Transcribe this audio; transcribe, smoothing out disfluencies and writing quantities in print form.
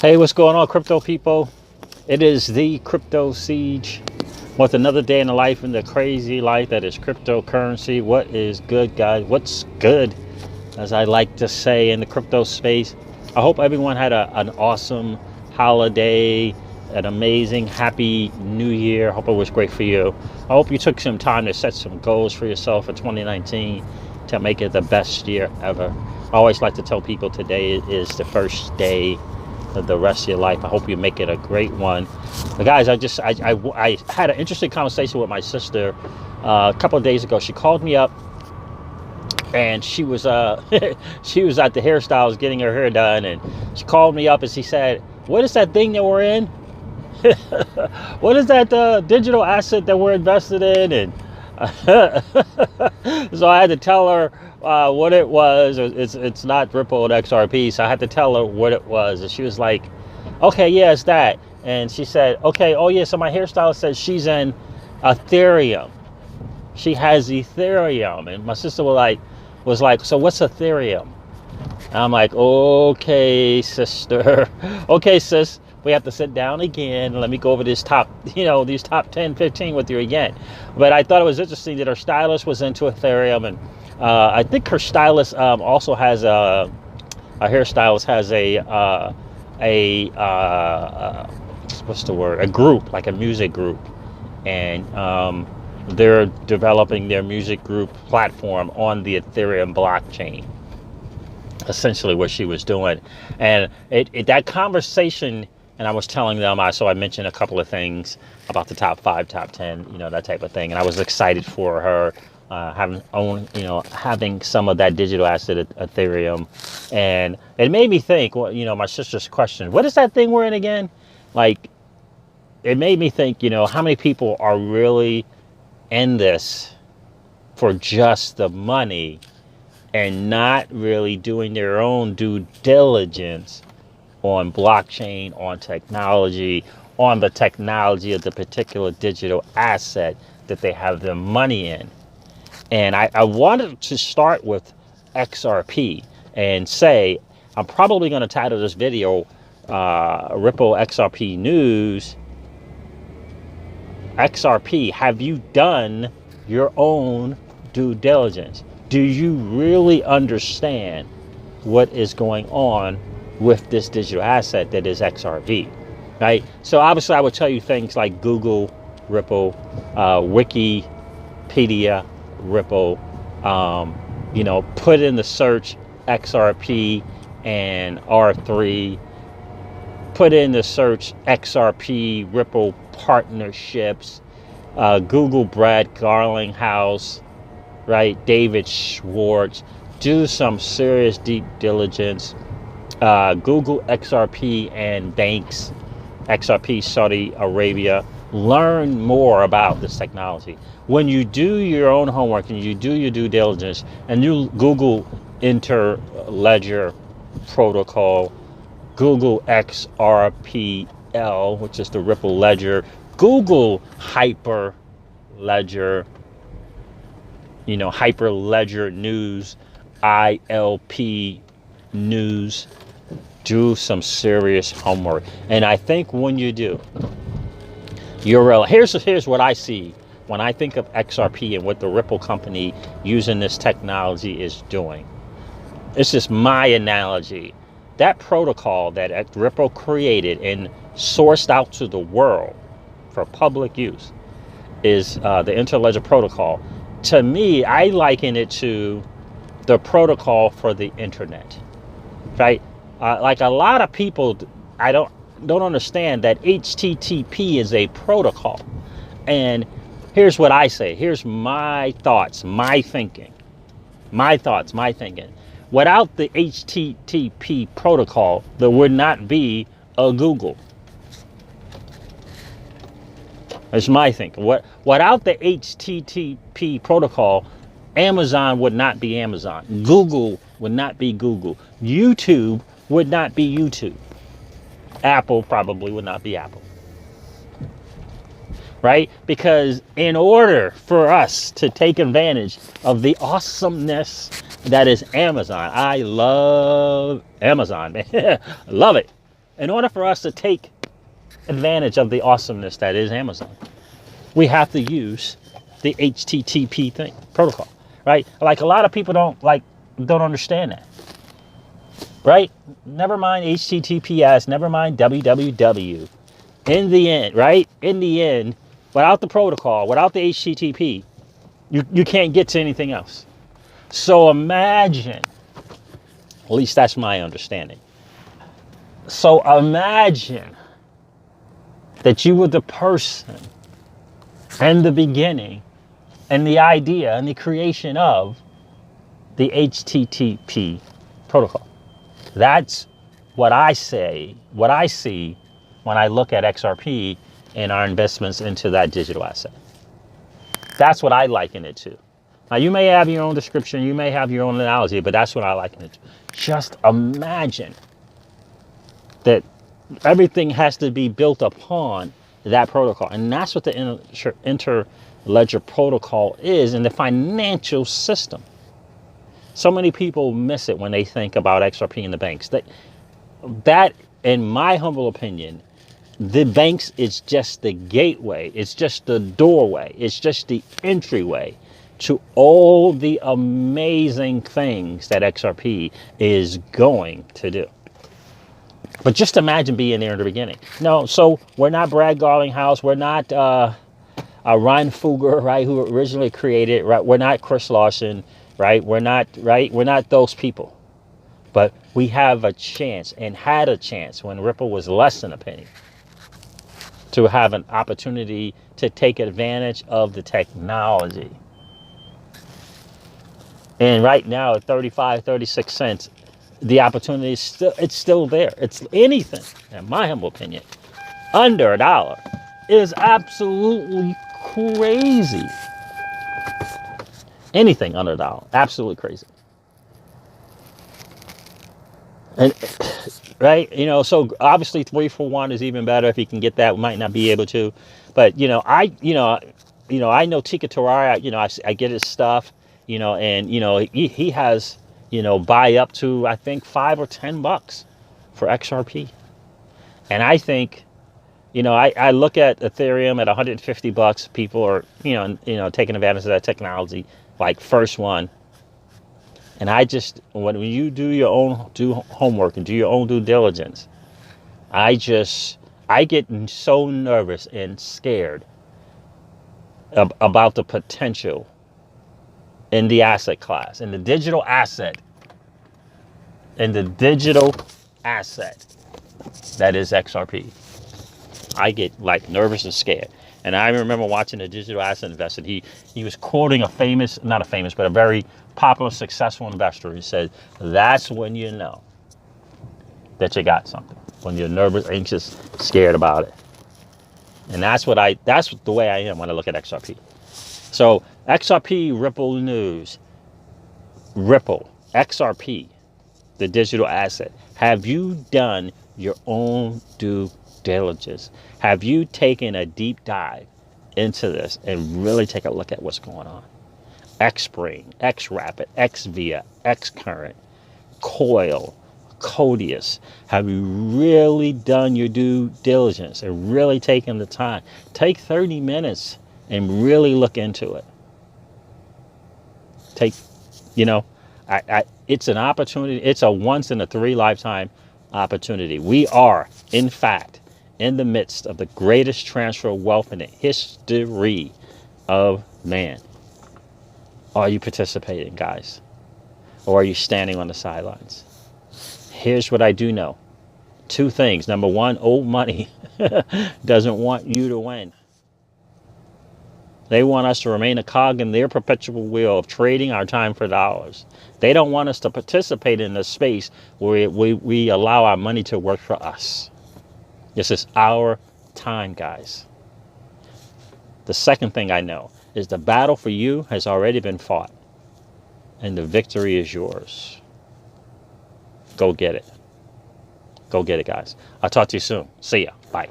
Hey, what's going on, crypto people? It is the Crypto Siege with another day in the life in the crazy life that is cryptocurrency. What is good, guys? What's good, as I like to say in the crypto space? I hope everyone had an awesome holiday, an amazing, happy new year. I hope it was great for you. I hope you took some time to set some goals for yourself for 2019 to make it the best year ever. I always like to tell people today is the first day of the rest of your life. I hope you make it a great one. But guys, I had an interesting conversation with my sister a couple of days ago. She called me up and she was she was at the hairstyles getting her hair done, and she called me up and she said, "What is that thing that we're in? What is that digital asset that we're invested in?" And so I had to tell her what it was. It's not Ripple and XRP, so I had to tell her what it was, and she was like, "Okay, yeah, it's that." And she said, "Okay, oh yeah, so my hairstylist says she's in Ethereum. She has Ethereum." And my sister was like, "So what's Ethereum?" And I'm like, "Okay, sister, okay, sis. We have to sit down again. Let me go over this these top 10, 15 with you again." But I thought it was interesting that her stylist was into Ethereum, and I think her stylist also has a hairstylist has what's the word? A group, like a music group, and they're developing their music group platform on the Ethereum blockchain. Essentially, what she was doing, and that conversation. And I was telling them, I mentioned a couple of things about the top 5, top 10, that type of thing. And I was excited for her having some of that digital asset Ethereum. And it made me think, well, my sister's question, what is that thing we're in again? Like, it made me think, how many people are really in this for just the money and not really doing their own due diligence on blockchain, on technology, on the technology of the particular digital asset that they have their money in. And I wanted to start with XRP and say, I'm probably going to title this video Ripple XRP News. XRP, have you done your own due diligence? Do you really understand what is going on with this digital asset that is XRP, right? So obviously I would tell you things like Google Ripple, Wikipedia Ripple, put in the search XRP and R3, put in the search XRP Ripple partnerships, Google Brad Garlinghouse, right? David Schwartz. Do some serious deep diligence. Google XRP and banks, XRP Saudi Arabia. Learn more about this technology. When you do your own homework and you do your due diligence and you Google Interledger Protocol, Google XRPL, which is the Ripple Ledger, Google Hyperledger, Hyperledger News, ILP News. Do some serious homework. And I think when you do, here's what I see when I think of XRP and what the Ripple company using this technology is doing. It's just my analogy. That protocol that Ripple created and sourced out to the world for public use is the Interledger Protocol. To me, I liken it to the protocol for the internet, right? Like a lot of people, I don't understand that HTTP is a protocol. And here's what I say. Here's my thoughts, my thinking. Without the HTTP protocol, there would not be a Google. It's my thinking. Without the HTTP protocol, Amazon would not be Amazon. Google would not be Google. YouTube would not be YouTube. Apple probably would not be Apple. Right? Because in order for us to take advantage of the awesomeness that is Amazon, I love Amazon, man. I love it. In order for us to take advantage of the awesomeness that is Amazon, we have to use the HTTP thing protocol, right? Like a lot of people don't understand that, right? Never mind HTTPS, never mind www. In the end, right? In the end, without the protocol, without the HTTP, you can't get to anything else. So imagine, at least that's my understanding. So imagine that you were the person in the beginning and the idea and the creation of the HTTP protocol. That's what I see when I look at XRP and our investments into that digital asset. That's what I liken it to. Now, you may have your own description, you may have your own analogy, but that's what I liken it to. Just imagine that everything has to be built upon that protocol. And that's what the interledger protocol is in the financial system. So many people miss it when they think about XRP and the banks. That, in my humble opinion, the banks is just the gateway. It's just the doorway. It's just the entryway to all the amazing things that XRP is going to do. But just imagine being there in the beginning. No, so we're not Brad Garlinghouse. We're not Ryan Fugger, right, who originally created, right? We're not Chris Larson, right? We're not those people. But we have a chance and had a chance when Ripple was less than a penny to have an opportunity to take advantage of the technology. And right now at 35, 36 cents, the opportunity is still there. It's anything, in my humble opinion, under $1 is absolutely crazy. Anything under $1, absolutely crazy. And right, so obviously 3 for 1 is even better. If you can get that, we might not be able to, but I know Tika Terari. I get his stuff, and he has buy up to, I think, $5 or $10 for XRP. And I think, I look at Ethereum at $150. People are, taking advantage of that technology, like first one. And when you do your own homework and do your own due diligence, I get so nervous and scared about the potential in the asset class, in the digital asset, that is XRP. I get nervous and scared. And I remember watching a digital asset investor. He was quoting a very popular, successful investor. He said, that's when you know that you got something, when you're nervous, anxious, scared about it. And that's the way I am when I look at XRP. So XRP, Ripple news, Ripple, XRP, the digital asset. Have you done your own due diligence? Have you taken a deep dive into this and really take a look at what's going on? Xspring, XRapid, XVIA, XCurrent, Coil, Codius. Have you really done your due diligence and really taken the time? Take 30 minutes and really look into it. It's an opportunity. It's a once in a 3 lifetime opportunity. We are, in fact, in the midst of the greatest transfer of wealth in the history of man. Are you participating, guys? Or are you standing on the sidelines? Here's what I do know. 2 things. Number 1, old money doesn't want you to win. They want us to remain a cog in their perpetual wheel of trading our time for dollars. They don't want us to participate in the space where we allow our money to work for us. This is our time, guys. The second thing I know is the battle for you has already been fought, and the victory is yours. Go get it. Go get it, guys. I'll talk to you soon. See ya. Bye.